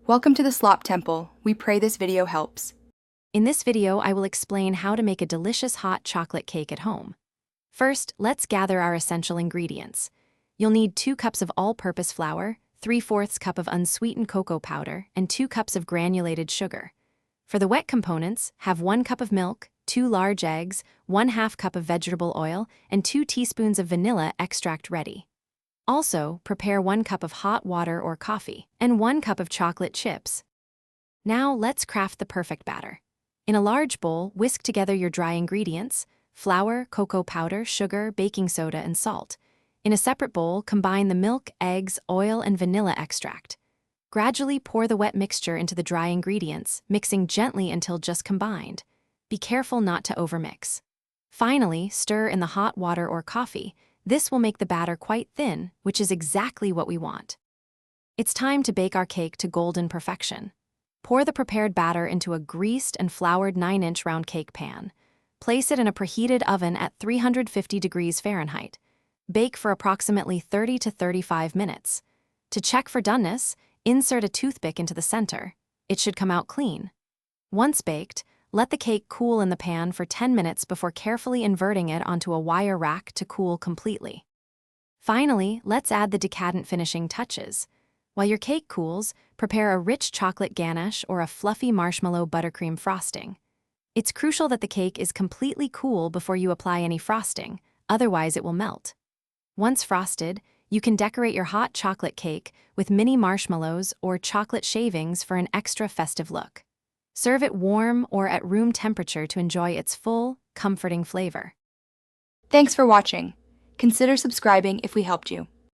Welcome to the Slop Temple. We pray this video helps. In this video, I will explain how to make a delicious hot chocolate cake at home. First, let's gather our essential ingredients. You'll need 2 cups of all-purpose flour, 3/4 cup of unsweetened cocoa powder, and 2 cups of granulated sugar. For the wet components, have 1 cup of milk, 2 large eggs, 1/2 cup of vegetable oil, and 2 teaspoons of vanilla extract ready. Also, prepare 1 cup of hot water or coffee, and 1 cup of chocolate chips. Now let's craft the perfect batter. In a large bowl, whisk together your dry ingredients: flour, cocoa powder, sugar, baking soda, and salt. In a separate bowl, combine the milk, eggs, oil, and vanilla extract. Gradually pour the wet mixture into the dry ingredients, mixing gently until just combined. Be careful not to overmix. Finally, stir in the hot water or coffee. This will make the batter quite thin, which is exactly what we want. It's time to bake our cake to golden perfection. Pour the prepared batter into a greased and floured 9-inch round cake pan. Place it in a preheated oven at 350 degrees Fahrenheit. Bake for approximately 30 to 35 minutes. To check for doneness, insert a toothpick into the center. It should come out clean. Once baked, let the cake cool in the pan for 10 minutes before carefully inverting it onto a wire rack to cool completely. Finally, let's add the decadent finishing touches. While your cake cools, prepare a rich chocolate ganache or a fluffy marshmallow buttercream frosting. It's crucial that the cake is completely cool before you apply any frosting, otherwise it will melt. Once frosted, you can decorate your hot chocolate cake with mini marshmallows or chocolate shavings for an extra festive look. Serve it warm or at room temperature to enjoy its full, comforting flavor. Thanks for watching. Consider subscribing if we helped you.